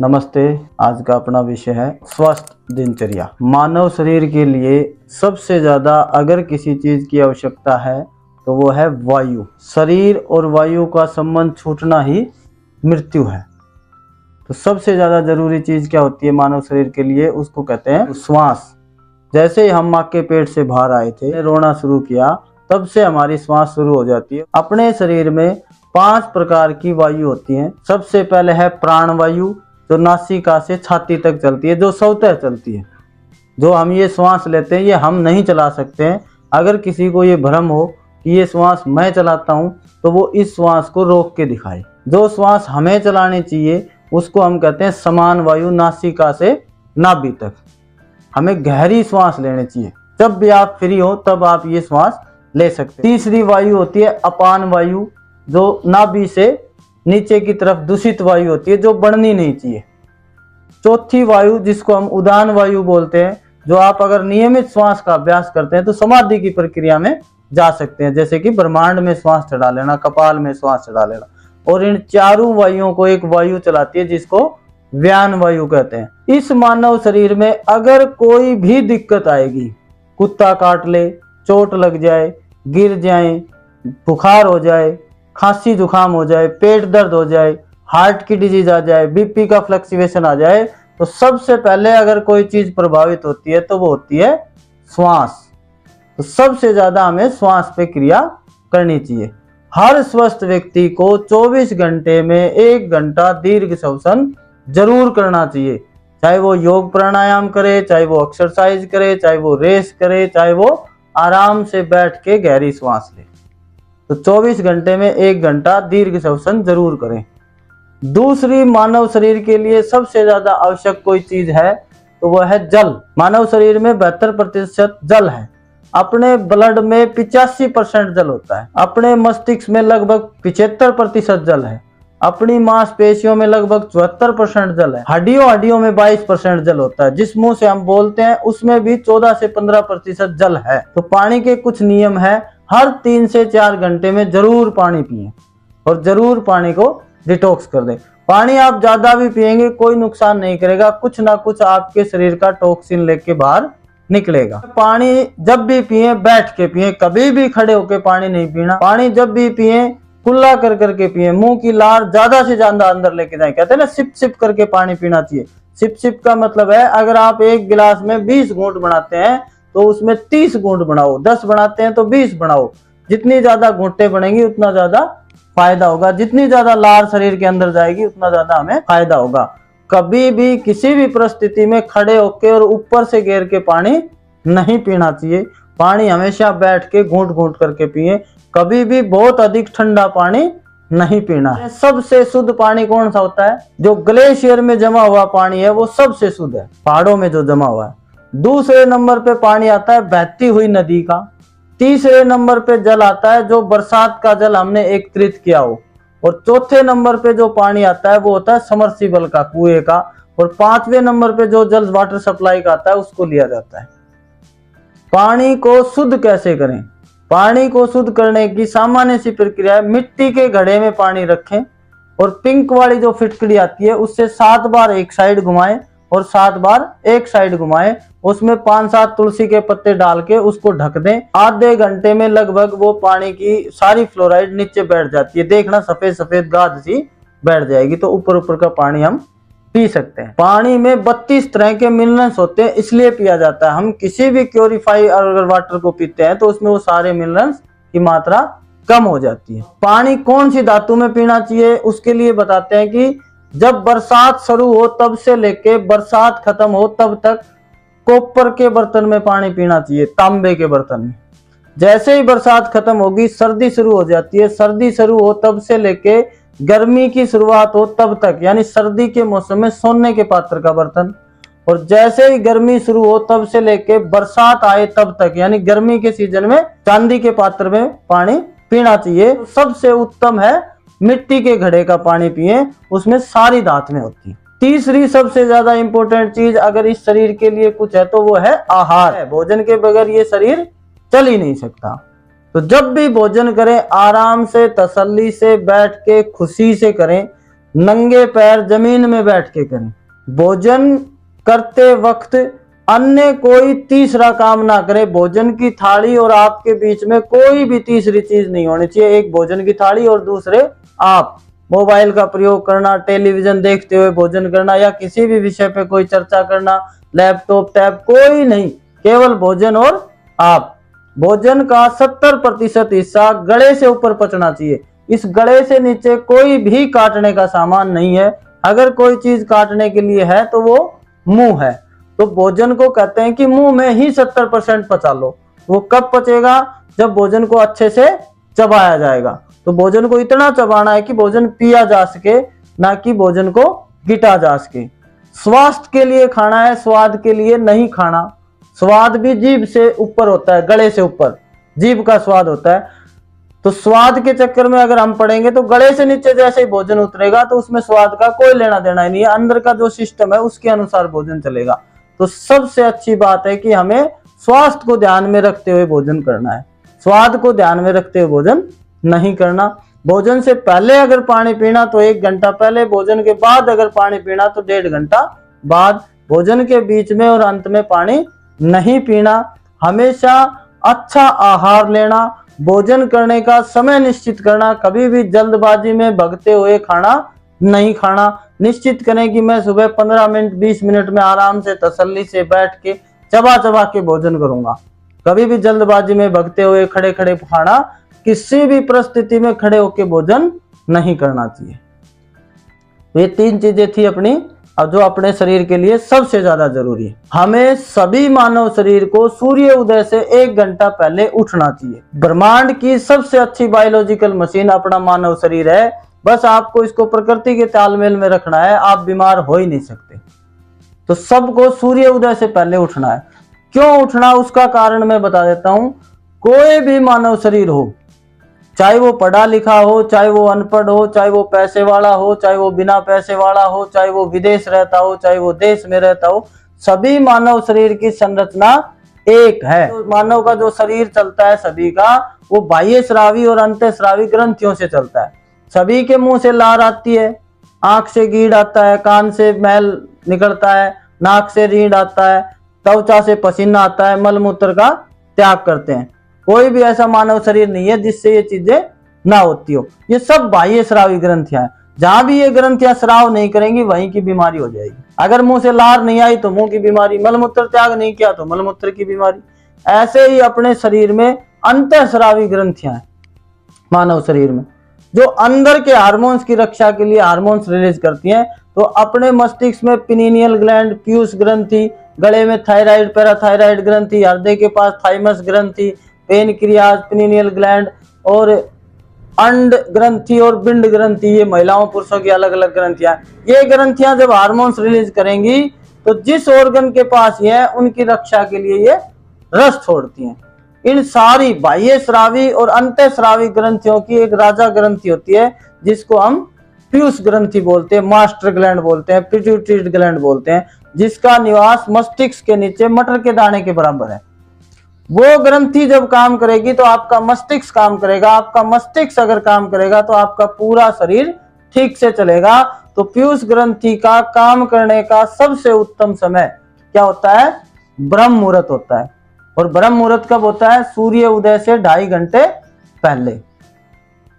नमस्ते। आज का अपना विषय है स्वस्थ दिनचर्या। मानव शरीर के लिए सबसे ज्यादा अगर किसी चीज की आवश्यकता है तो वो है वायु। शरीर और वायु का संबंध छूटना ही मृत्यु है। तो सबसे ज्यादा जरूरी चीज क्या होती है मानव शरीर के लिए, उसको कहते हैं श्वास। जैसे ही हम माँ के पेट से बाहर आए थे, रोना शुरू किया, तब से हमारी श्वास शुरू हो जाती है। अपने शरीर में 5 प्रकार की वायु होती हैं। सबसे पहले है प्राण वायु, जो नासिका से छाती तक चलती है, जो स्वतः चलती है। जो हम ये श्वास लेते हैं ये हम नहीं चला सकते हैं। अगर किसी को ये भ्रम हो कि ये श्वास मैं चलाता हूँ तो वो इस श्वास को रोक के दिखाए। जो श्वास हमें चलानी चाहिए उसको हम कहते हैं समान वायु, नासिका से नाभि तक। हमें गहरी श्वास लेनी चाहिए। जब भी आप फ्री हो तब आप ये श्वास ले सकते हैं। तीसरी वायु होती है अपान वायु, जो नाभि से नीचे की तरफ दूषित वायु होती है, जो बढ़नी नहीं चाहिए। चौथी वायु जिसको हम उदान वायु बोलते हैं, जो आप अगर नियमित श्वास का अभ्यास करते हैं तो समाधि की प्रक्रिया में जा सकते हैं, जैसे कि ब्रह्मांड में श्वास चढ़ा लेना, कपाल में श्वास चढ़ा लेना। और इन चारों वायुओं को एक वायु चलाती है जिसको व्यान वायु कहते हैं। इस मानव शरीर में अगर कोई भी दिक्कत आएगी, कुत्ता काट ले, चोट लग जाए, गिर जाए, बुखार हो जाए, खांसी जुकाम हो जाए, पेट दर्द हो जाए, हार्ट की डिजीज आ जाए, बीपी का फ्लक्चुएशन आ जाए, तो सबसे पहले अगर कोई चीज प्रभावित होती है तो वो होती है श्वास। तो सबसे ज्यादा हमें श्वास पे क्रिया करनी चाहिए। हर स्वस्थ व्यक्ति को 24 घंटे में 1 घंटा दीर्घ श्वसन जरूर करना चाहिए। चाहे वो योग प्राणायाम करे, चाहे वो एक्सरसाइज करे, चाहे वो रेस करे, चाहे वो आराम से बैठ के गहरी श्वास ले। तो 24 घंटे में 1 घंटा दीर्घ श्वसन जरूर करें। दूसरी, मानव शरीर के लिए सबसे ज्यादा आवश्यक कोई चीज है तो वह है जल। मानव शरीर में 72% जल है। अपने ब्लड में 85% जल होता है। अपने मस्तिष्क में लगभग 75% जल है। अपनी मांसपेशियों में लगभग 74% जल है। हड्डियों में 22% जल होता है। जिस मुंह से हम बोलते हैं उसमें भी 14 से 15% जल है। तो पानी के कुछ नियम है। हर 3 से 4 घंटे में जरूर पानी पिएं और जरूर पानी को डिटॉक्स कर दें। पानी आप ज्यादा भी पिएंगे कोई नुकसान नहीं करेगा, कुछ ना कुछ आपके शरीर का टॉक्सिन लेके बाहर निकलेगा। पानी जब भी पिए बैठ के पिए, कभी भी खड़े होके पानी नहीं पीना। पानी जब भी पिए कुल्ला कर करके पिए, मुंह की लार ज्यादा से ज्यादा अंदर लेके जाए। कहते हैं ना सिप सिप करके पानी पीना चाहिए। सिप सिप का मतलब है अगर आप एक गिलास में 20 घूंट बनाते हैं तो उसमें 30 घूंट बनाओ, 10 बनाते हैं तो 20 बनाओ। जितनी ज्यादा घूंटे बनेंगी उतना ज्यादा फायदा होगा। जितनी ज्यादा लार शरीर के अंदर जाएगी उतना ज्यादा हमें फायदा होगा। कभी भी किसी भी परिस्थिति में खड़े होकर और ऊपर से घेर के पानी नहीं पीना चाहिए। पानी हमेशा बैठ के घूंट घूंट करके पिए। कभी भी बहुत अधिक ठंडा पानी नहीं पीना है। सबसे शुद्ध पानी कौन सा होता है? जो ग्लेशियर में जमा हुआ पानी है वो सबसे शुद्ध है, पहाड़ों में जो जमा हुआ है। दूसरे नंबर पे पानी आता है बहती हुई नदी का। तीसरे नंबर पे जल आता है जो बरसात का जल हमने एकत्रित किया हो। और चौथे नंबर पे जो पानी आता है वो होता है समरसीबल का, कुएं का। और 5वें नंबर पे जो जल वाटर सप्लाई का आता है उसको लिया जाता है। पानी को शुद्ध कैसे करें? पानी को शुद्ध करने की सामान्य सी प्रक्रिया है, मिट्टी के घड़े में पानी रखें और पिंक वाली जो फिटकड़ी आती है उससे 7 बार एक साइड घुमाएं और 7 बार एक साइड घुमाएं। उसमें 5-7 तुलसी के पत्ते डाल के उसको ढक दें। आधे घंटे में लगभग वो पानी की सारी फ्लोराइड नीचे बैठ जाती है। देखना सफेद सफेद गाद सी बैठ जाएगी, तो ऊपर ऊपर का पानी हम पी सकते हैं। पानी में 32 तरह के मिनरल्स होते हैं, इसलिए पिया जाता है। हम किसी भी प्योरीफाई अगर वाटर को पीते हैं तो उसमें वो सारे मिनरल्स की मात्रा कम हो जाती है। पानी कौन सी धातु में पीना चाहिए उसके लिए बताते हैं कि जब बरसात शुरू हो तब से लेके बरसात खत्म हो तब तक कॉपर के बर्तन में पानी पीना चाहिए, तांबे के बर्तन में। जैसे ही बरसात खत्म होगी सर्दी शुरू हो जाती है। सर्दी शुरू हो तब से लेके गर्मी की शुरुआत हो तब तक, यानी सर्दी के मौसम में सोने के पात्र का बर्तन। और जैसे ही गर्मी शुरू हो तब से लेके बरसात आए तब तक, यानी गर्मी के सीजन में चांदी के पात्र में पानी पीना चाहिए। सबसे उत्तम है मिट्टी के घड़े का पानी पिए, उसमें सारी धातुएं होती है। तीसरी सबसे ज्यादा इंपॉर्टेंट चीज अगर इस शरीर के लिए कुछ है तो वो है आहार। भोजन के बगैर ये शरीर चल ही नहीं सकता। तो जब भी भोजन करें आराम से, तसल्ली से, बैठ के खुशी से करें। नंगे पैर जमीन में बैठ के करें। भोजन करते वक्त अन्य कोई तीसरा काम ना करे। भोजन की थाली और आपके बीच में कोई भी तीसरी चीज नहीं होनी चाहिए। एक भोजन की थाली और दूसरे आप। मोबाइल का प्रयोग करना, टेलीविजन देखते हुए भोजन करना या किसी भी विषय पे कोई चर्चा करना, लैपटॉप टैब कोई नहीं, केवल भोजन और आप। भोजन का 70% हिस्सा गले से ऊपर पचना चाहिए। इस गले से नीचे कोई भी काटने का सामान नहीं है। अगर कोई चीज काटने के लिए है तो वो मुंह है। तो भोजन को कहते हैं कि मुंह में ही 70% पचा लो। वो कब पचेगा? जब भोजन को अच्छे से चबाया जाएगा। तो भोजन को इतना चबाना है कि भोजन पिया जा सके, ना कि भोजन को गिटा जा सके। स्वास्थ्य के लिए खाना है, स्वाद के लिए नहीं खाना। स्वाद भी जीभ से ऊपर होता है, गले से ऊपर जीभ का स्वाद होता है। तो स्वाद के चक्कर में अगर हम पड़ेंगे तो गले से नीचे जैसे ही भोजन उतरेगा तो उसमें स्वाद का कोई लेना देना ही नहीं है। अंदर का जो सिस्टम है उसके अनुसार भोजन चलेगा। तो सबसे अच्छी बात है कि हमें स्वास्थ्य को ध्यान में रखते हुए भोजन करना है, स्वाद को ध्यान में रखते हुए भोजन नहीं करना। भोजन से पहले अगर पानी पीना तो 1 घंटा पहले, भोजन के बाद अगर पानी पीना तो 1.5 घंटा बाद। भोजन के बीच में और अंत में पानी नहीं पीना। हमेशा अच्छा आहार लेना। भोजन करने का समय निश्चित करना। कभी भी जल्दबाजी में भगते हुए खाना नहीं खाना। निश्चित करें कि मैं सुबह 15 मिनट 20 मिनट में आराम से तसल्ली से बैठ के चबा चबा के भोजन करूंगा। कभी भी जल्दबाजी में भगते हुए खड़े खड़े खाना, किसी भी परिस्थिति में खड़े होकर भोजन नहीं करना चाहिए। ये 3 चीजें थी अपनी, और जो अपने शरीर के लिए सबसे ज्यादा जरूरी है। हमें सभी मानव शरीर को सूर्य उदय से 1 घंटा पहले उठना चाहिए। ब्रह्मांड की सबसे अच्छी बायोलॉजिकल मशीन अपना मानव शरीर है। बस आपको इसको प्रकृति के तालमेल में रखना है, आप बीमार हो ही नहीं सकते। तो सबको सूर्य उदय से पहले उठना है। क्यों उठना, उसका कारण मैं बता देता हूं। कोई भी मानव शरीर हो, चाहे वो पढ़ा लिखा हो, चाहे वो अनपढ़ हो, चाहे वो पैसे वाला हो, चाहे वो बिना पैसे वाला हो, चाहे वो विदेश रहता हो, चाहे वो देश में रहता हो, सभी मानव शरीर की संरचना एक है। तो मानव का जो शरीर चलता है सभी का, वो बाह्य श्रावी और अंतःश्रावी ग्रंथियों से चलता है। सभी के मुंह से लार आती है, आंख से गीड़ आता है, कान से मैल निकलता है, नाक से रीढ़ आता है, त्वचा से पसीना आता है, मल मूत्र का त्याग करते हैं। कोई भी ऐसा मानव शरीर नहीं है जिससे ये चीजें ना होती हो। ये सब बाह्य श्रावी ग्रंथियां हैं। जहां भी ये ग्रंथियां श्राव नहीं करेंगी वहीं की बीमारी हो जाएगी। अगर मुंह से लार नहीं आई तो मुंह की बीमारी, मलमूत्र त्याग नहीं किया तो मलमूत्र की बीमारी। ऐसे ही अपने शरीर में अंतःश्रावी ग्रंथियां हैं मानव शरीर में, जो अंदर के हार्मोन्स की रक्षा के लिए हार्मोन्स रिलीज करती हैं। तो अपने मस्तिष्क में पिनीनियल ग्लैंड, पीयूष ग्रंथि, गले में थायराइड पैराथायराइड ग्रंथि, हृदय के पास थाइमस ग्रंथि, पेनक्रियाज, पिनीनियल ग्लैंड और अंड ग्रंथि और बिंड ग्रंथि, ये महिलाओं पुरुषों की अलग अलग ग्रंथियां। ये ग्रंथियां जब हार्मोन्स रिलीज करेंगी तो जिस ऑर्गन के पास ये है उनकी रक्षा के लिए ये रस छोड़ती हैं। इन सारी बाह्य श्रावी और अंतःश्रावी ग्रंथियों की एक राजा ग्रंथि होती है जिसको हम पीयूष ग्रंथि बोलते हैं, मास्टर ग्लैंड बोलते हैं, पिट्यूटरी ग्लैंड बोलते हैं, जिसका निवास मस्तिष्क के नीचे मटर के दाने के बराबर है। वो ग्रंथि जब काम करेगी तो आपका मस्तिष्क काम करेगा। आपका मस्तिष्क अगर काम करेगा तो आपका पूरा शरीर ठीक से चलेगा। तो पीयूष ग्रंथि का काम करने का सबसे उत्तम समय क्या होता है? ब्रह्म मुहूर्त होता है। और ब्रह्म मुहूर्त कब होता है? सूर्य उदय से 2.5 घंटे पहले।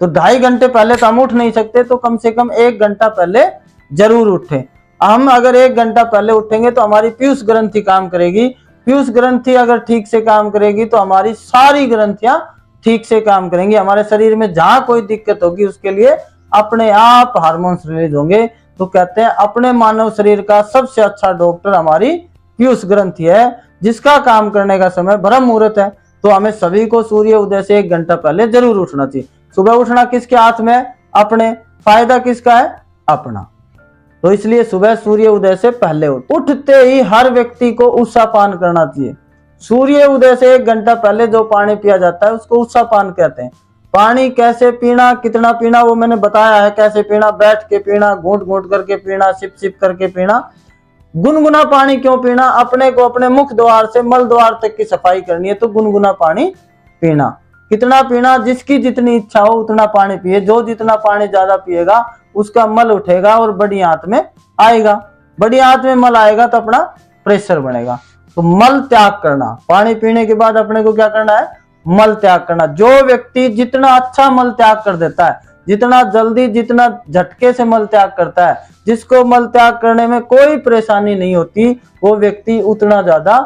तो 2.5 घंटे पहले तो हम उठ नहीं सकते, तो कम से कम 1 घंटा पहले जरूर उठें। हम अगर 1 घंटा पहले उठेंगे तो हमारी पीयूष ग्रंथि काम करेगी। पीयूष ग्रंथि अगर ठीक से काम करेगी तो हमारी सारी ग्रंथियां ठीक से काम करेंगी। हमारे शरीर में जहां कोई दिक्कत होगी उसके लिए अपने आप हार्मोन्स रिलीज होंगे। तो कहते हैं अपने मानव शरीर का सबसे अच्छा डॉक्टर हमारी पीयूष ग्रंथि है, जिसका काम करने का समय ब्रह्म मुहूर्त है। तो हमें सभी को सूर्य उदय से 1 घंटा पहले जरूर उठना चाहिए। सुबह उठना किसके हाथ में? अपने। फायदा किसका है? अपना। तो इसलिए सुबह सूर्य उदय से पहले उठते ही हर व्यक्ति को उत्साह पान करना चाहिए। सूर्य उदय से 1 घंटा पहले जो पानी पिया जाता है उसको उत्साह पान कहते हैं। पानी कैसे पीना, कितना पीना, वो मैंने बताया है कैसे पीना। बैठ के पीना, घूंट घूंट करके पीना, सिप सिप करके पीना। गुनगुना पानी क्यों पीना? अपने को अपने मुख द्वार से मल द्वार तक की सफाई करनी है तो गुनगुना पानी पीना। कितना पीना? जिसकी जितनी इच्छा हो उतना पानी पिए। जो जितना पानी ज्यादा पिएगा उसका मल उठेगा और बड़ी आंत में आएगा। बड़ी आंत में मल आएगा तो अपना प्रेशर बढ़ेगा। तो मल त्याग करना, पानी पीने के बाद अपने को क्या करना है, मल त्याग करना। जो व्यक्ति जितना अच्छा मल त्याग कर देता है, जितना जल्दी, जितना झटके से मल त्याग करता है, जिसको मल त्याग करने में कोई परेशानी नहीं होती, वो व्यक्ति उतना ज्यादा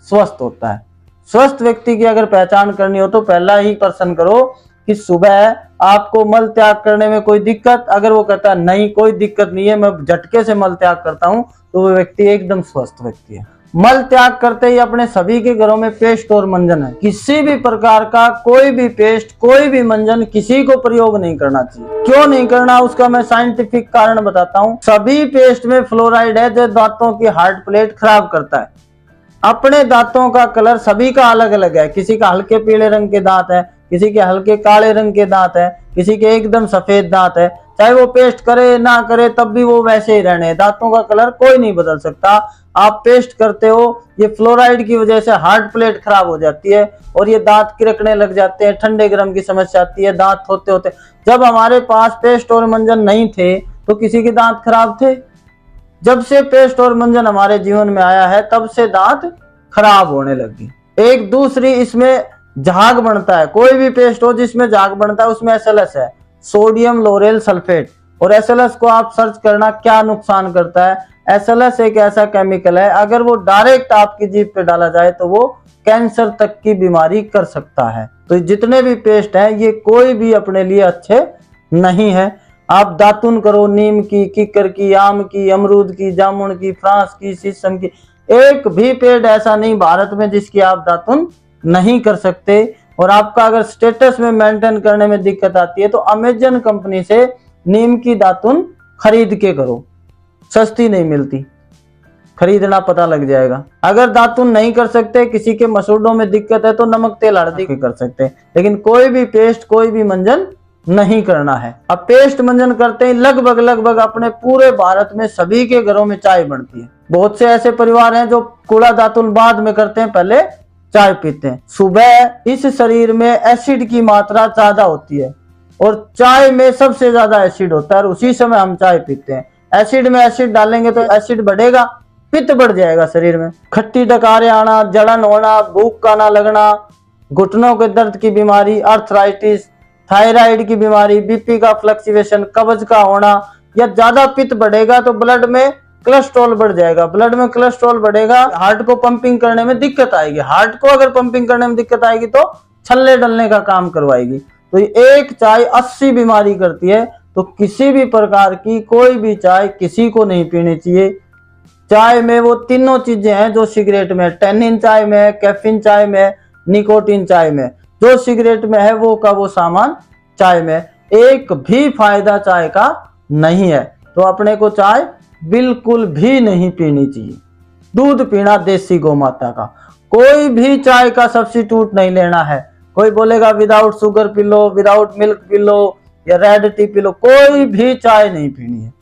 स्वस्थ होता है। स्वस्थ व्यक्ति की अगर पहचान करनी हो तो पहला ही प्रश्न करो कि सुबह आपको मल त्याग करने में कोई दिक्कत, अगर वो कहता है नहीं कोई दिक्कत नहीं है, मैं झटके से मल त्याग करता हूं, तो वो व्यक्ति एकदम स्वस्थ व्यक्ति है। मल त्याग करते ही अपने सभी के घरों में पेस्ट और मंजन है। किसी भी प्रकार का कोई भी पेस्ट, कोई भी मंजन किसी को प्रयोग नहीं करना चाहिए। क्यों नहीं करना, उसका मैं साइंटिफिक कारण बताता हूँ। सभी पेस्ट में फ्लोराइड है जो दांतों की हार्ड प्लेट खराब करता है। अपने दांतों का कलर सभी का अलग अलग है। किसी का हल्के पीले रंग के दांत है, किसी के हल्के काले रंग के दांत है, किसी के एकदम सफेद दांत है। चाहे वो पेस्ट करे ना करे तब भी वो वैसे ही रहने, दांतों का कलर कोई नहीं बदल सकता। आप पेस्ट करते हो, ये फ्लोराइड की वजह से हार्ड प्लेट खराब हो जाती है और ये दांत किरकने लग जाते हैं, ठंडे गर्म की समस्या आती है, दांत होते होते। जब हमारे पास पेस्ट और मंजन नहीं थे तो किसी के दांत खराब थे। जब से पेस्ट और मंजन हमारे जीवन में आया है तब से दांत खराब होने लगी। एक दूसरी इसमें झाग बनता है। कोई भी पेस्ट हो जिसमें झाग बनता है उसमें SLS है, सोडियम लोरेल सल्फेट। और SLS को आप सर्च करना क्या नुकसान करता है। SLS एक ऐसा केमिकल है, अगर वो डायरेक्ट आपकी जीभ पे डाला जाए तो वो कैंसर तक की बीमारी कर सकता है। तो जितने भी पेस्ट हैं ये कोई भी अपने लिए अच्छे नहीं है। आप दातुन करो, नीम की, किकर की, आम की, अमरूद की, जामुन की, फ्रांस की, शीशम की, एक भी पेड़ ऐसा नहीं भारत में जिसकी आप दातुन नहीं कर सकते। और आपका अगर स्टेटस में मेंटेन करने में दिक्कत आती है तो अमेजन कंपनी से नीम की दातुन खरीद के करो, सस्ती नहीं मिलती, खरीदना पता लग जाएगा। अगर दातुन नहीं कर सकते, किसी के मसूड़ों में दिक्कत है तो नमक तेल हल्दी कर सकते हैं, लेकिन कोई भी पेस्ट, कोई भी मंजन नहीं करना है। अब पेस्ट मंजन करते ही लगभग अपने पूरे भारत में सभी के घरों में चाय बनती है। बहुत से ऐसे परिवार हैं जो कूड़ा दातुन बाद में करते हैं, पहले चाय पीते हैं। सुबह इस शरीर में एसिड की मात्रा ज्यादा होती है और चाय में सबसे ज्यादा एसिड होता है और उसी समय हम चाय पीते हैं। एसिड में एसिड डालेंगे तो एसिड बढ़ेगा, पित्त बढ़ जाएगा शरीर में। खट्टी डकारें आना, जलन होना, भूख का ना लगना, घुटनों के दर्द की बीमारी, अर्थराइटिस, थायराइड की बीमारी, बीपी का फ्लक्चुएशन, कब्ज का होना, या ज्यादा पित्त बढ़ेगा तो ब्लड में कोलेस्ट्रॉल बढ़ जाएगा। ब्लड में कोलेस्ट्रॉल बढ़ेगा, हार्ट को पंपिंग करने में दिक्कत आएगी। हार्ट को अगर पंपिंग करने में दिक्कत आएगी तो छल्ले डलने का काम करवाएगी। तो एक चाय 80 बीमारी करती है। तो किसी भी प्रकार की कोई भी चाय किसी को नहीं पीनी चाहिए। चाय में वो तीनों चीजें हैं जो सिगरेट में, टेनिन चाय में है, कैफीन चाय में, निकोटीन चाय में। जो सिगरेट में है वो का वो सामान चाय में। एक भी फायदा चाय का नहीं है। तो अपने को चाय बिल्कुल भी नहीं पीनी चाहिए। दूध पीना देसी गौ माता का, कोई भी चाय का सब्स्टिट्यूट नहीं लेना है। कोई बोलेगा without sugar P low, without milk P low या रेड टी पी लो, कोई भी चाय नहीं पीनी है।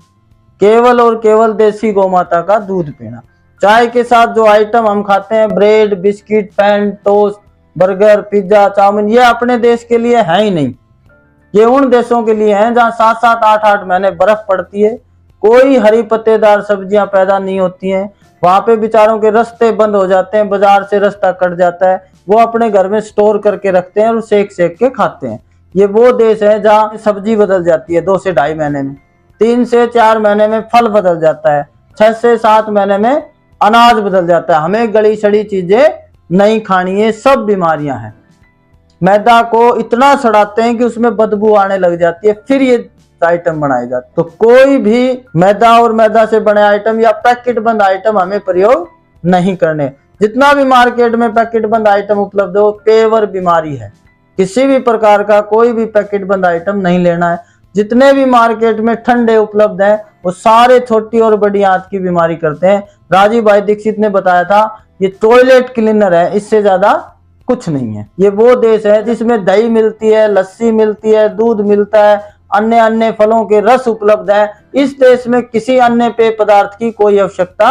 केवल और केवल देसी गौ माता का दूध पीना। चाय के साथ जो आइटम हम खाते हैं, bread, biscuit, pan, toast, burger, pizza, chowmein, ये अपने देश के लिए है ही नहीं। ये उन देशों के लिए हैं जहाँ 7-7, 8-8 महीने बर्फ पड़ती है, कोई हरी पत्तेदार सब्जियां पैदा नहीं होती हैं। वहां पे बेचारों के रास्ते बंद हो जाते हैं, बाजार से रास्ता कट जाता है, वो अपने घर में स्टोर करके रखते हैं और सेक के खाते हैं। ये वो देश है जहाँ सब्जी बदल जाती है 2 से 2.5 महीने में, 3 से 4 महीने में फल बदल जाता है, 6 से 7 महीने में अनाज बदल जाता है। हमें गली सड़ी चीजें नहीं खानी है, सब बीमारियां हैं। मैदा को इतना सड़ाते हैं कि उसमें बदबू आने लग जाती है, फिर ये आइटम बनाए जाते। तो कोई भी मैदा और मैदा से बने आइटम या पैकेट बंद आइटम हमें प्रयोग नहीं करने। जितना भी मार्केट में पैकेट बंद आइटम उपलब्ध हो, पेवर बीमारी है। किसी भी प्रकार का कोई भी पैकेट बंद आइटम नहीं लेना है। जितने भी मार्केट में ठंडे उपलब्ध हैं वो सारे छोटी और बड़ी आंत की बीमारी करते हैं। राजीव भाई दीक्षित ने बताया था ये टॉयलेट क्लीनर है, इससे ज्यादा कुछ नहीं है। ये वो देश है जिसमें दही मिलती है, लस्सी मिलती है, दूध मिलता है, अन्य अन्य फलों के रस उपलब्ध है। इस देश में किसी अन्य पेय पदार्थ की कोई आवश्यकता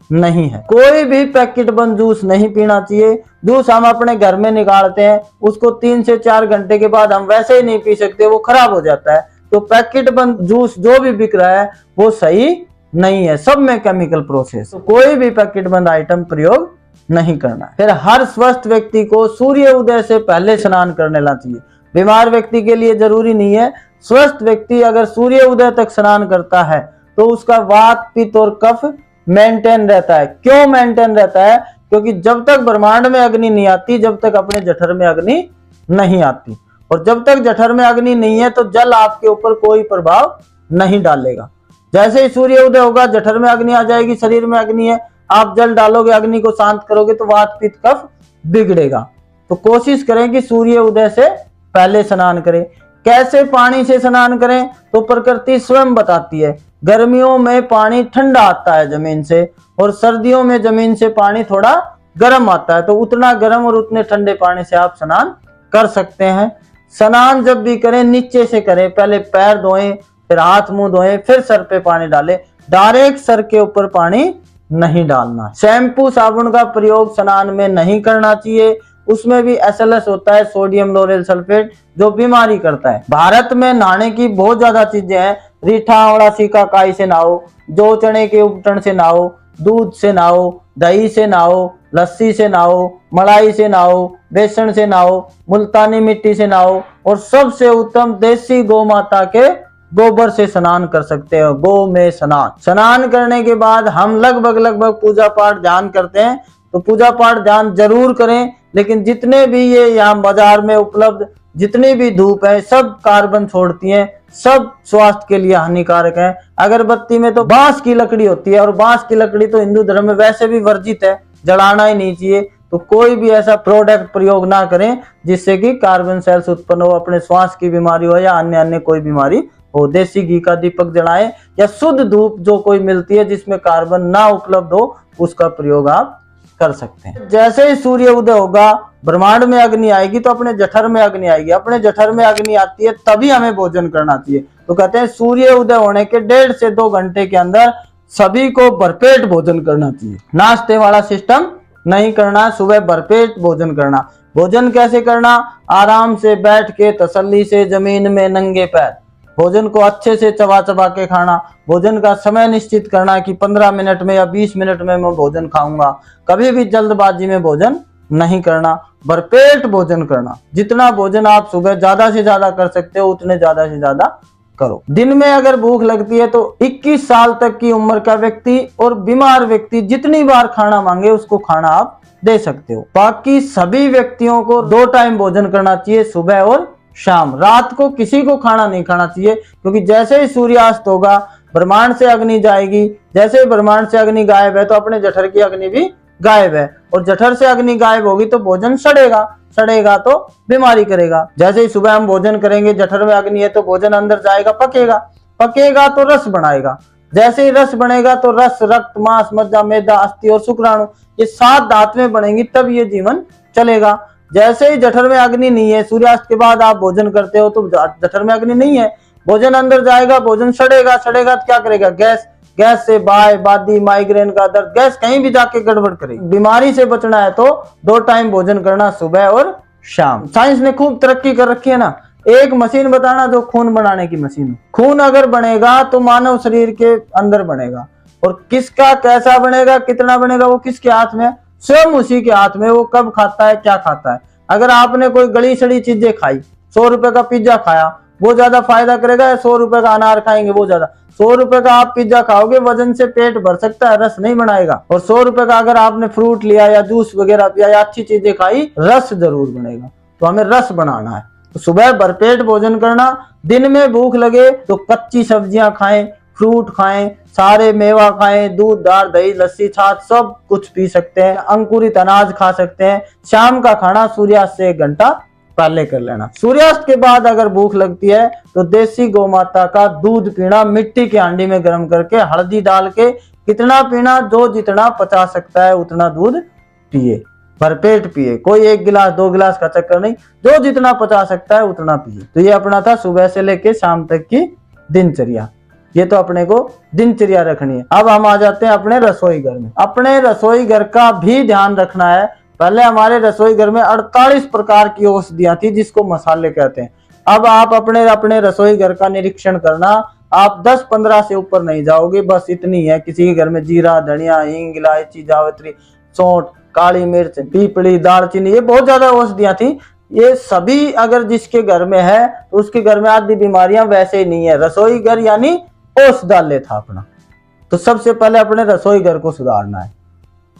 नहीं है। कोई भी पैकेट बंद जूस नहीं पीना चाहिए। जूस हम अपने घर में निकालते हैं, उसको 3 से 4 घंटे के बाद हम वैसे ही नहीं पी सकते, वो खराब हो जाता है। तो पैकेट बंद जूस जो भी बिक रहा है वो सही नहीं है, सब में केमिकल प्रोसेस। तो कोई भी पैकेट बंद आइटम प्रयोग नहीं करना है। फिर हर स्वस्थ व्यक्ति को सूर्य उदय से पहले स्नान कर लेना चाहिए। बीमार व्यक्ति के लिए जरूरी नहीं है। स्वस्थ व्यक्ति अगर सूर्य उदय तक स्नान करता है तो उसका वात, पित्त और कफ मेंटेन रहता है। क्यों मेंटेन रहता है? क्योंकि जब तक ब्रह्मांड में अग्नि नहीं आती, जब तक अपने जठर में अग्नि नहीं आती, और जब तक जठर में अग्नि नहीं है तो जल आपके ऊपर कोई प्रभाव नहीं डालेगा। जैसे ही सूर्य उदय होगा जठर में अग्नि आ जाएगी, शरीर में अग्नि है, आप जल डालोगे, अग्नि को शांत करोगे तो वात, पित्त, कफ बिगड़ेगा। तो कोशिश करें कि सूर्य उदय से पहले स्नान करें। कैसे पानी से स्नान करें? तो प्रकृति स्वयं बताती है। गर्मियों में पानी ठंडा आता है जमीन से, और सर्दियों में जमीन से पानी थोड़ा गर्म आता है। तो उतना गर्म और उतने ठंडे पानी से आप स्नान कर सकते हैं। स्नान जब भी करें नीचे से करें, पहले पैर धोएं, फिर हाथ मुंह धोएं, फिर सर पे पानी डालें। डायरेक्ट सर के ऊपर पानी नहीं डालना। शैम्पू साबुन का प्रयोग स्नान में नहीं करना चाहिए, उसमें भी SLS होता है, सोडियम लोरेल सल्फेट, जो बीमारी करता है। भारत में नहाने की बहुत ज्यादा चीजें हैं। रीठा, आवड़ा, सीकाकाई से नहाओ, जौ चने के उपटन से नहाओ, दूध से नहाओ, दही से नहाओ, लस्सी से नहाओ, मलाई से नहाओ, बेसन से नहाओ, मुल्तानी मिट्टी से नहाओ, और सबसे उत्तम देसी गौ माता के गोबर से स्नान कर सकते हो। गौ में स्नान। स्नान करने के बाद हम लगभग पूजा पाठ ध्यान करते हैं, तो पूजा पाठ ध्यान जरूर करें, लेकिन जितने भी ये यहाँ बाजार में उपलब्ध जितनी भी धूप है सब कार्बन छोड़ती हैं, सब स्वास्थ्य के लिए हानिकारक है। अगरबत्ती में तो बांस की लकड़ी होती है, और बांस की लकड़ी तो हिंदू धर्म में वैसे भी वर्जित है, जलाना ही नहीं चाहिए। तो कोई भी ऐसा प्रोडक्ट प्रयोग ना करें जिससे कि कार्बन सेल्स उत्पन्न हो, अपने श्वास की बीमारी हो या अन्य कोई बीमारी हो। देसी घी का दीपक जलाएं, या शुद्ध धूप जो कोई मिलती है जिसमें कार्बन ना उपलब्ध हो, उसका प्रयोग आप कर सकते हैं। जैसे ही सूर्य उदय होगा ब्रह्मांड में अग्नि आएगी तो अपने जठर में अग्नि आएगी। अपने जठर में अग्नि आती है तभी हमें भोजन करना चाहिए। तो कहते हैं सूर्य उदय होने के 1.5 से 2 घंटे के अंदर सभी को भरपेट भोजन करना चाहिए। नाश्ते वाला सिस्टम नहीं करना, सुबह भरपेट भोजन करना। भोजन कैसे करना? आराम से बैठ के तसल्ली से जमीन में नंगे पैर भोजन को अच्छे से चबा चबा के खाना। भोजन का समय निश्चित करना कि 15 मिनट में या 20 मिनट में मैं भोजन खाऊंगा। कभी भी जल्दबाजी में भोजन नहीं करना, भरपेट भोजन करना। जितना भोजन आप सुबह ज्यादा से ज्यादा कर सकते हो उतने ज्यादा से ज्यादा करो। दिन में अगर भूख लगती है तो 21 साल तक की उम्र का व्यक्ति और बीमार व्यक्ति जितनी बार खाना मांगे उसको खाना आप दे सकते हो। बाकी सभी व्यक्तियों को 2 टाइम भोजन करना चाहिए, सुबह और शाम। रात को किसी को खाना नहीं खाना चाहिए, क्योंकि जैसे ही सूर्यास्त होगा ब्रह्मांड से अग्नि जाएगी। जैसे ही ब्रह्मांड से अग्नि गायब है तो अपने जठर की अग्नि भी गायब है, और जठर से अग्नि गायब होगी तो भोजन सड़ेगा, सड़ेगा तो बीमारी करेगा। जैसे ही सुबह हम भोजन करेंगे, जठर में अग्नि है तो भोजन अंदर जाएगा, पकेगा, पकेगा तो रस बनाएगा। जैसे ही रस बनेगा तो रस, रक्त, मांस, मज्जा, मैदा, अस्थि और शुक्राणु, ये 7 धातुएं बनेंगी, तब ये जीवन चलेगा। जैसे ही जठर में अग्नि नहीं है, सूर्यास्त के बाद आप भोजन करते हो तो जठर में अग्नि नहीं है, भोजन अंदर जाएगा, भोजन सड़ेगा, सड़ेगा तो क्या करेगा? गैस, गैस से बाय, बादी, माइग्रेन का दर्द, गैस कहीं भी जाके गड़बड़ करेगी। बीमारी से बचना है तो 2 टाइम भोजन करना, सुबह और शाम। साइंस ने खूब तरक्की कर रखी है ना। एक मशीन बताना जो खून बनाने की मशीन। खून अगर बनेगा तो मानव शरीर के अंदर बनेगा, और किसका कैसा बनेगा, कितना बनेगा, वो किसके हाथ में? स्वयं उसी के हाथ में। वो कब खाता है, क्या खाता है। अगर आपने कोई गली सड़ी चीजें खाई, 100 रुपए का पिज्जा खाया, वो ज्यादा फायदा करेगा या 100 रुपए का अनार खाएंगे वो ज्यादा? 100 रुपए का आप पिज्जा खाओगे, वजन से पेट भर सकता है, रस नहीं बनाएगा। और 100 रुपए का अगर आपने फ्रूट लिया या जूस वगैरह पिया या अच्छी चीजें खाई, रस जरूर बनेगा। तो हमें रस बनाना है। तो सुबह भरपेट भोजन करना। दिन में भूख लगे तो कच्ची सब्जियां खाएं, फ्रूट खाएं, सारे मेवा खाएं, दूध, दाल, दही, लस्सी, छाछ सब कुछ पी सकते हैं, अंकुरित अनाज खा सकते हैं। शाम का खाना सूर्यास्त से 1 घंटा पहले कर लेना। सूर्यास्त के बाद अगर भूख लगती है तो देसी गौ माता का दूध पीना, मिट्टी की हांडी में गर्म करके हल्दी डाल के। कितना पीना? जो जितना पचा सकता है उतना दूध पिए, भरपेट पिए। कोई 1 गिलास 2 गिलास का चक्कर नहीं, जो जितना पचा सकता है उतना पिए। तो ये अपना था सुबह से लेके शाम तक की दिनचर्या। ये तो अपने को दिनचर्या रखनी है। अब हम आ जाते हैं अपने रसोई घर में। अपने रसोई घर का भी ध्यान रखना है। पहले हमारे रसोई घर में 48 प्रकार की औषधियां थी जिसको मसाले कहते हैं। अब आप अपने अपने रसोई घर का निरीक्षण करना, आप 10-15 से ऊपर नहीं जाओगे, बस इतनी है। किसी के घर में जीरा, धनिया, हींग, इलायची, जावित्री, सौंठ, काली मिर्च, पीपली, दालचीनी, ये बहुत ज्यादा औषधियां थी। ये सभी अगर जिसके घर में है तो उसके घर में आधी बीमारियां वैसे ही नहीं है। रसोई घर यानी औषधालय था अपना। तो सबसे पहले अपने रसोई घर को सुधारना है।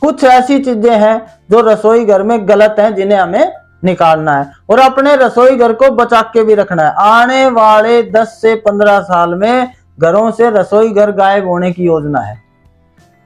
कुछ ऐसी चीजें हैं जो रसोई घर में गलत हैं, जिन्हें हमें निकालना है और अपने रसोई घर को बचा के भी रखना है। आने वाले 10 से 15 साल में घरों से रसोई घर गायब होने की योजना है।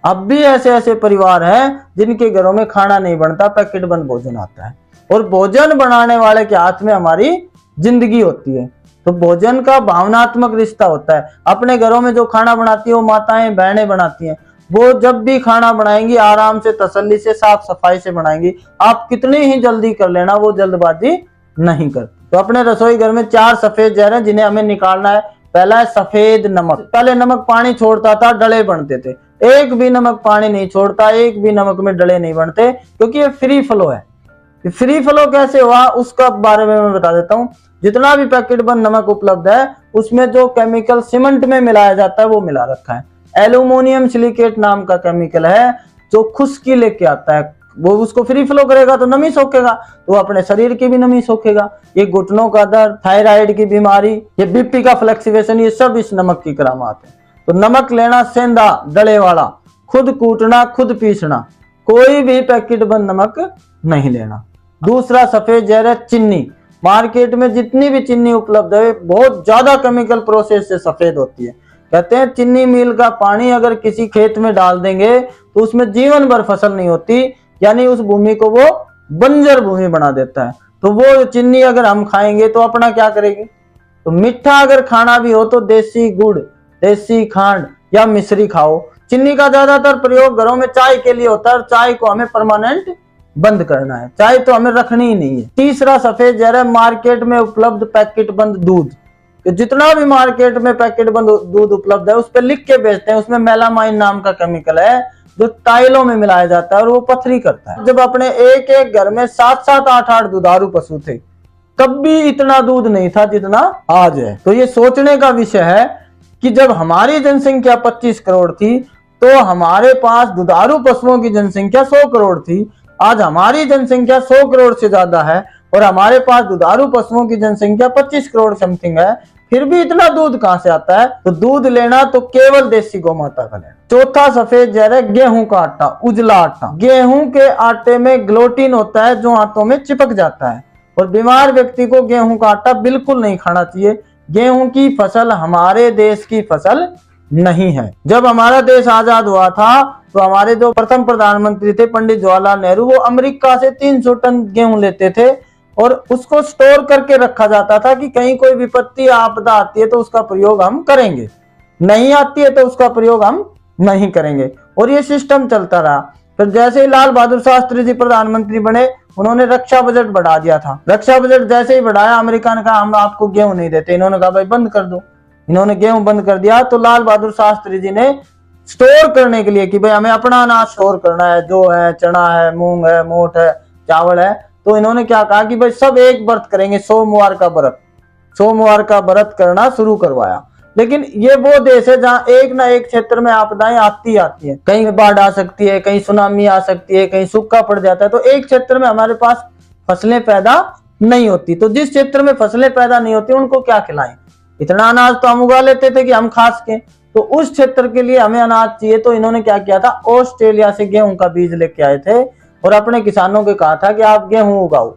अब भी ऐसे ऐसे परिवार हैं जिनके घरों में खाना नहीं बनता, पैकेट बंद भोजन आता है और भोजन बनाने वाले के हाथ में हमारी जिंदगी होती है। तो भोजन का भावनात्मक रिश्ता होता है। अपने घरों में जो खाना बनाती है वो माताएं बहनें बनाती हैं। वो जब भी खाना बनाएंगी आराम से, तसल्ली से, साफ सफाई से बनाएंगी। आप कितनी ही जल्दी कर लेना, वो जल्दबाजी नहीं करती। तो अपने रसोई घर में 4 सफेद जहर हैं जिन्हें हमें निकालना है। पहला है सफेद नमक। पहले नमक पानी छोड़ता था, डले बनते थे। एक भी नमक पानी नहीं छोड़ता, एक भी नमक में डले नहीं बनते, क्योंकि ये फ्री फ्लो है। फ्री फ्लो कैसे हुआ उसका बारे में मैं बता देता हूँ। जितना भी पैकेट बंद नमक उपलब्ध है उसमें जो केमिकल सीमेंट में मिलाया जाता है वो मिला रखा है। एल्यूमिनियम सिलिकेट नाम का केमिकल है जो खुश्की लेके आता है। वो उसको फ्री फ्लो करेगा तो नमी सोखेगा, तो अपने शरीर की भी नमी सोखेगा। ये घुटनों का दर्द, थायराइड की बीमारी, ये बीपी का फ्लक्चुएशन, ये सब इस नमक की करामात है। तो नमक लेना सेंधा डले वाला, खुद कूटना, खुद पीसना, कोई भी पैकेट बंद नमक नहीं लेना। दूसरा सफेद जहर है चीनी। मार्केट में जितनी भी चीनी उपलब्ध है बहुत ज्यादा केमिकल प्रोसेस से सफेद होती है। कहते हैं चीनी मिल का पानी अगर किसी खेत में डाल देंगे तो उसमें जीवन भर फसल नहीं होती, यानी उस भूमि को वो बंजर भूमि बना देता है। तो वो चीनी अगर हम खाएंगे तो अपना क्या करेगी। तो मीठा अगर खाना भी हो तो देसी गुड़, देसी खांड या मिश्री खाओ। चीनी का ज्यादातर प्रयोग घरों में चाय के लिए होता है और चाय को हमें परमानेंट बंद करना है। चाय तो हमें रखनी ही नहीं है। तीसरा सफेद जहर है मार्केट में उपलब्ध पैकेट बंद दूध। तो जितना भी मार्केट में पैकेट बंद दूध उपलब्ध है उस पर लिख के बेचते हैं उसमें मेलामाइन नाम का केमिकल है जो टाइलों में मिलाया जाता है और वो पथरी करता है। जब अपने एक एक घर में 7-7, 8-8 दुधारू पशु थे तब भी इतना दूध नहीं था जितना आज है। तो ये सोचने का विषय है कि जब हमारी जनसंख्या 25 करोड़ थी तो हमारे पास दुधारू पशुओं की जनसंख्या 100 करोड़ थी। आज हमारी जनसंख्या 100 करोड़ से ज्यादा है और हमारे पास दुधारू पशुओं की जनसंख्या 25 करोड़ समथिंग है, फिर भी इतना दूध कहां से आता है। तो दूध लेना तो केवल देसी गौ माता का लेना। चौथा सफेद जहर है गेहूं का आटा, उजला आटा। गेहूं के आटे में ग्लूटीन होता है जो हाथों में चिपक जाता है और बीमार व्यक्ति को गेहूं का आटा बिल्कुल नहीं खाना चाहिए। गेहूं की फसल हमारे देश की फसल नहीं है। जब हमारा देश आजाद हुआ था तो हमारे जो प्रथम प्रधानमंत्री थे पंडित जवाहरलाल नेहरू, वो अमेरिका से 300 टन गेहूं लेते थे और उसको स्टोर करके रखा जाता था कि कहीं कोई विपत्ति आपदा आती है तो उसका प्रयोग हम करेंगे, नहीं आती है तो उसका प्रयोग हम नहीं करेंगे। और ये सिस्टम चलता रहा। फिर जैसे ही लाल बहादुर शास्त्री जी प्रधानमंत्री बने उन्होंने रक्षा बजट बढ़ा दिया था। रक्षा बजट जैसे ही बढ़ाया अमेरिका ने कहा हम आपको गेहूं नहीं देते। इन्होंने कहा भाई बंद कर दो। इन्होंने गेहूं बंद कर दिया तो लाल बहादुर शास्त्री जी ने स्टोर करने के लिए कि भाई हमें अपना अनाज स्टोर करना है, जो है चना है, मूंग है, मोठ है, चावल है, तो इन्होंने क्या कहा कि भाई सब एक व्रत करेंगे, सोमवार का व्रत। सोमवार का व्रत करना शुरू करवाया। लेकिन ये वो देश है जहां एक ना एक क्षेत्र में आपदाएं आती है। कहीं बाढ़ आ सकती है, कहीं सुनामी आ सकती है, कहीं सूखा पड़ जाता है। तो एक क्षेत्र में हमारे पास फसलें पैदा नहीं होती। तो जिस क्षेत्र में फसलें पैदा नहीं होती उनको क्या खिलाएं। इतना अनाज तो हम उगा लेते थे कि हम खा सकें। तो उस क्षेत्र के लिए हमें अनाज चाहिए। तो इन्होंने क्या किया था, ऑस्ट्रेलिया से गेहूं का बीज लेके आए थे और अपने किसानों को कहा था कि आप गेहूं उगाओ।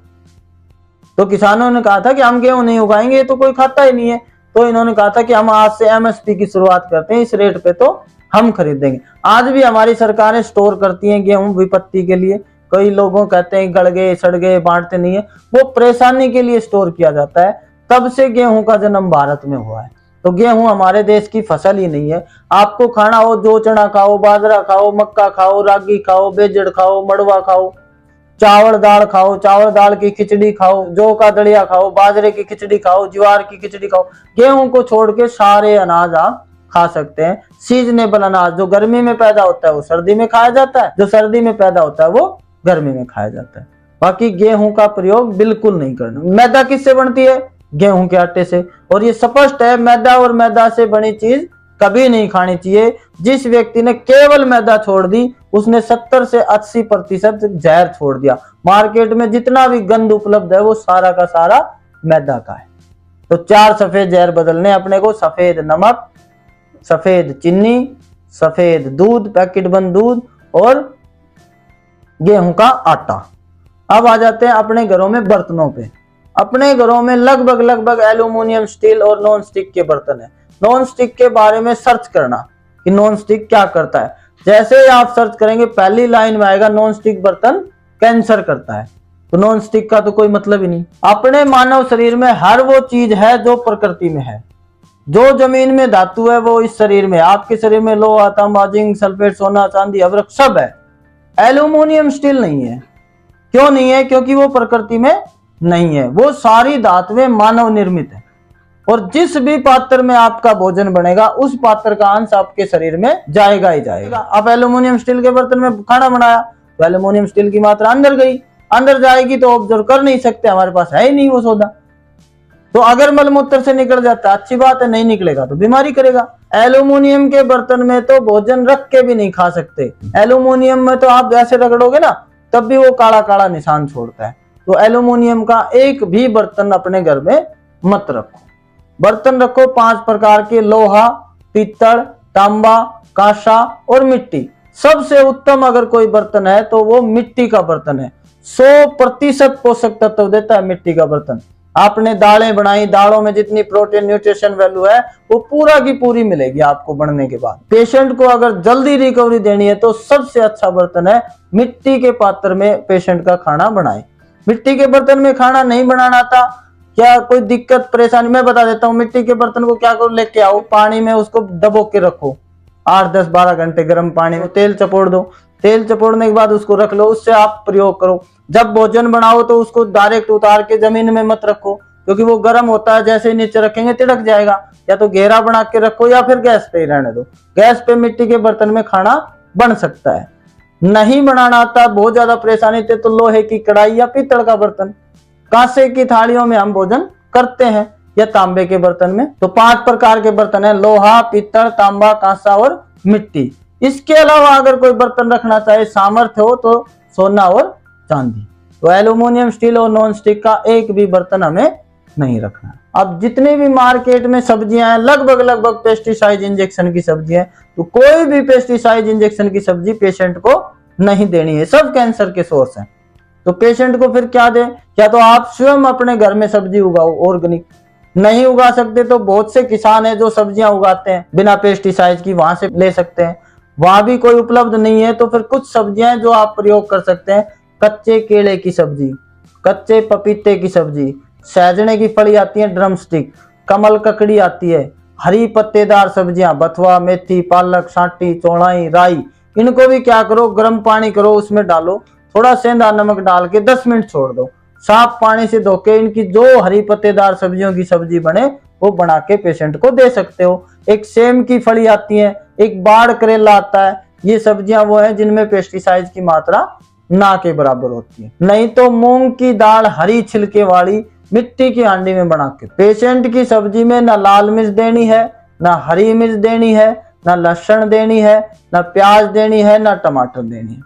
तो किसानों ने कहा था कि हम गेहूं नहीं उगाएंगे, ये तो कोई खाता ही नहीं है। तो इन्होंने कहा था कि हम आज से एमएसपी की शुरुआत करते हैं, इस रेट पे तो हम खरीदेंगे। आज भी हमारी सरकारें स्टोर करती हैं गेहूं विपत्ति के लिए। कई लोगों कहते हैं गल गए, सड़ गए, बांटते नहीं है, वो परेशानी के लिए स्टोर किया जाता है। तब से गेहूं का जन्म भारत में हुआ है। तो गेहूं हमारे देश की फसल ही नहीं है। आपको खाना हो जो चना खाओ, बाजरा खाओ, मक्का खाओ, रागी खाओ, बेजड़ खाओ, मड़वा खाओ, चावल दाल खाओ, चावल दाल की खिचड़ी खाओ, जौ का दलिया खाओ, बाजरे की खिचड़ी खाओ, ज्वार की खिचड़ी खाओ। गेहूं को छोड़ के सारे अनाज आप खा सकते हैं। सीजनेबल अनाज जो गर्मी में पैदा होता है वो सर्दी में खाया जाता है, जो सर्दी में पैदा होता है वो गर्मी में खाया जाता है। बाकी गेहूं का प्रयोग बिल्कुल नहीं करना। मैदा किससे बनती है, गेहूं के आटे से। और ये स्पष्ट है, मैदा और मैदा से बनी चीज कभी नहीं खानी चाहिए। जिस व्यक्ति ने केवल मैदा छोड़ दी उसने 70 से 80% जहर छोड़ दिया। मार्केट में जितना भी गंद उपलब्ध है वो सारा का सारा मैदा का है। तो 4 सफेद जहर बदलने अपने को, सफेद नमक, सफेद चीनी, सफेद दूध, पैकेट बंद दूध और गेहूं का आटा। अब आ जाते हैं अपने घरों में बर्तनों पे। अपने घरों में लगभग एल्यूमिनियम, स्टील और नॉन स्टिक के बर्तन है। नॉन स्टिक के बारे में सर्च करना कि नॉन स्टिक क्या करता है। जैसे ही आप सर्च करेंगे पहली लाइन में आएगा नॉन स्टिक बर्तन कैंसर करता है। तो नॉन स्टिक का तो कोई मतलब ही नहीं। अपने मानव शरीर में हर वो चीज है जो प्रकृति में है। जो जमीन में धातु है वो इस शरीर में, आपके शरीर में लोहा, तांबा, जिंक, सल्फेट, सोना, चांदी, अभ्रक सब है। एल्यूमिनियम, स्टील नहीं है। क्यों नहीं है? क्योंकि वो प्रकृति में नहीं है। वो सारी धातुएं मानव निर्मित है। और जिस भी पात्र में आपका भोजन बनेगा उस पात्र का अंश आपके शरीर में जाएगा ही जाएगा। अब एल्यूमिनियम स्टील के बर्तन में खाना बनाया तो एल्यूमिनियम स्टील की मात्रा अंदर गई, अंदर जाएगी तो ऑब्जर्व कर नहीं सकते, हमारे पास है ही नहीं वो सौदा। तो अगर मलमूत्र से निकल जाता अच्छी बात है, नहीं निकलेगा तो बीमारी करेगा। एल्यूमिनियम के बर्तन में तो भोजन रख के भी नहीं खा सकते। एल्यूमिनियम में तो आप ऐसे रगड़ोगे ना तब भी वो काला काला निशान छोड़ता है। तो एल्यूमिनियम का एक भी बर्तन अपने घर में मत रखो। बर्तन रखो 5 प्रकार के, लोहा, पीतल, तांबा, कांसा और मिट्टी। सबसे उत्तम अगर कोई बर्तन है तो वो मिट्टी का बर्तन है। 100% पोषक तत्व देता है मिट्टी का बर्तन। आपने दालें बनाई, दालों में जितनी प्रोटीन, न्यूट्रिशन वैल्यू है वो पूरा की पूरी मिलेगी आपको बनने के बाद। पेशेंट को अगर जल्दी रिकवरी देनी है तो सबसे अच्छा बर्तन है मिट्टी के पात्र में पेशेंट का खाना बनाए। मिट्टी के बर्तन में खाना नहीं बनाना आता, क्या कोई दिक्कत परेशानी? मैं बता देता हूँ। मिट्टी के बर्तन को क्या करो, लेके आओ, पानी में उसको दबो के रखो 8, 10, 12 घंटे गर्म पानी में, तेल चपोड़ दो। तेल चपोड़ने के बाद उसको रख लो, उससे आप प्रयोग करो। जब भोजन बनाओ तो उसको डायरेक्ट उतार के जमीन में मत रखो क्योंकि वो गर्म होता है, जैसे ही नीचे रखेंगे तिड़क जाएगा। या तो घेरा बना के रखो या फिर गैस पे ही रहने दो। गैस पे मिट्टी के बर्तन में खाना बन सकता है। नहीं बनाना आता, बहुत ज्यादा परेशानी थे तो लोहे की कढ़ाई या पीतल का बर्तन, कांसे की थालियों में हम भोजन करते हैं या तांबे के बर्तन में। तो 5 प्रकार के बर्तन है, लोहा, पीतल, तांबा, कांसा और मिट्टी। इसके अलावा अगर कोई बर्तन रखना चाहे सामर्थ्य हो तो सोना और चांदी। तो एल्यूमिनियम, स्टील और नॉन स्टिक का एक भी बर्तन हमें नहीं रखना। अब जितने भी मार्केट में सब्जियां हैं लगभग पेस्टिसाइड इंजेक्शन की सब्जियां, तो कोई भी पेस्टिसाइड इंजेक्शन की सब्जी पेशेंट को नहीं देनी है, सब कैंसर के सोर्स हैं। तो पेशेंट को फिर क्या दे? या तो आप स्वयं अपने घर में सब्जी उगाओ ऑर्गेनिक। नहीं उगा सकते तो बहुत से किसान हैं जो सब्जियां उगाते हैं बिना पेस्टिसाइड की, वहां से ले सकते हैं। वहां भी कोई उपलब्ध नहीं है तो फिर कुछ सब्जियां जो आप प्रयोग कर सकते हैं, कच्चे केले की सब्जी, कच्चे पपीते की सब्जी, सहजने की फली आती है ड्रम स्टिक, कमल ककड़ी आती है, हरी पत्तेदार सब्जियां, बथुआ, मेथी, पालक, सांटी, चौलाई, राई, इनको भी क्या करो, गर्म पानी करो, उसमें डालो, थोड़ा सेंधा नमक डाल के 10 मिनट छोड़ दो, साफ पानी से धो के इनकी जो हरी पत्तेदार सब्जियों की सब्जी बने वो बना के पेशेंट को दे सकते हो। एक सेम की फली आती है, एक बाड़ करेला आता है, ये सब्जियां वो है जिनमें पेस्टिसाइड की मात्रा ना के बराबर होती है। नहीं तो मूंग की दाल हरी छिलके वाली मिट्टी की हांडी में बना के पेशेंट की सब्जी में ना लाल मिर्च देनी है, ना हरी मिर्च देनी है, ना लहसुन देनी है, ना प्याज देनी है, ना टमाटर देनी है।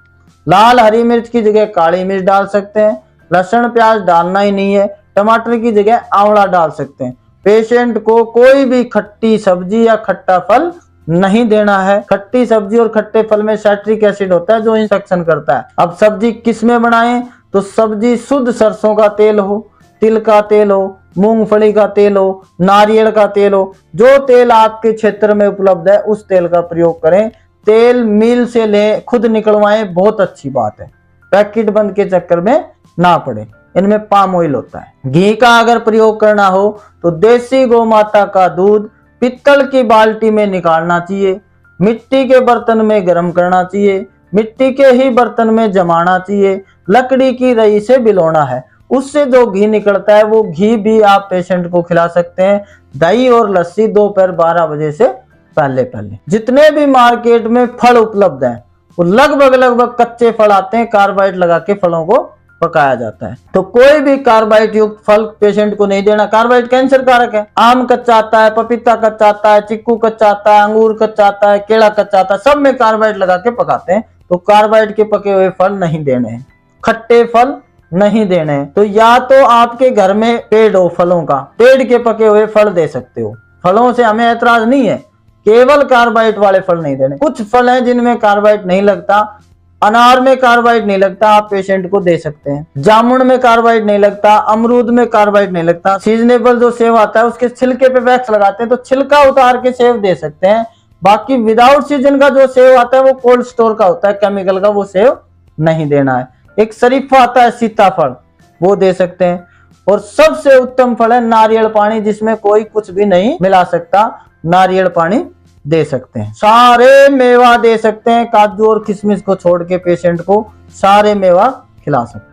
लाल हरी मिर्च की जगह काली मिर्च डाल सकते हैं, लहसुन प्याज डालना ही नहीं है, टमाटर की जगह आंवला डाल सकते हैं। पेशेंट को कोई भी खट्टी सब्जी या खट्टा फल नहीं देना है। खट्टी सब्जी और खट्टे फल में साइट्रिक एसिड होता है जो इंफेक्शन करता है। अब सब्जी किस में बनाएं? तो सब्जी शुद्ध सरसों का तेल हो, तिल का तेल हो, मूंगफली का तेल हो, नारियल का तेल हो, जो तेल आपके क्षेत्र में उपलब्ध है उस तेल का प्रयोग करें। तेल मिल से ले, खुद निकलवाएं, बहुत अच्छी बात है। पैकेट बंद के चक्कर में ना पड़े, इनमें पाम ऑयल होता है। घी का अगर प्रयोग करना हो तो देसी गौ माता का दूध पित्तल की बाल्टी में निकालना चाहिए, मिट्टी के बर्तन में गर्म करना चाहिए, मिट्टी के ही बर्तन में जमाना चाहिए, लकड़ी की रई से बिलोना है, उससे जो घी निकलता है वो घी भी आप पेशेंट को खिला सकते हैं। दही और लस्सी दोपहर 12 बजे से पहले पहले। जितने भी मार्केट में फल उपलब्ध हैं वो लगभग कच्चे फल आते हैं, कार्बाइड लगा के फलों को पकाया जाता है। तो कोई भी कार्बाइड युक्त फल पेशेंट को नहीं देना। कार्बाइड कैंसर कारक है। आम कच्चा आता है, पपीता कच्चा आता है, चिक्कू कच्चा आता है, अंगूर कच्चा आता है, केला कच्चा आता है, सब में कार्बाइड लगा के पकाते हैं। तो कार्बाइड के पके हुए फल नहीं देने हैं, खट्टे फल नहीं देने हैं। तो या तो आपके घर में पेड़ हो फलों का, पेड़ के पके हुए फल दे सकते हो। फलों से हमें ऐतराज नहीं है, केवल कार्बाइड वाले फल नहीं देने। कुछ फल हैं जिनमें कार्बाइड नहीं लगता, अनार में कार्बाइड नहीं लगता, आप पेशेंट को दे सकते हैं। जामुन में कार्बाइड नहीं लगता, अमरूद में कार्बाइड नहीं लगता। सीजनेबल जो सेव आता है उसके छिलके पे वैक्स लगाते हैं, तो छिलका उतार के सेव दे सकते हैं। बाकी विदाउट सीजन का जो सेव आता है वो कोल्ड स्टोर का होता है, केमिकल का, वो सेव नहीं देना है। एक शरीफा आता है सीताफल, वो दे सकते हैं। और सबसे उत्तम फल है नारियल पानी, जिसमें कोई कुछ भी नहीं मिला सकता, नारियल पानी दे सकते हैं। सारे मेवा दे सकते हैं, काजू और किशमिश को छोड़ के पेशेंट को सारे मेवा खिला सकते हैं।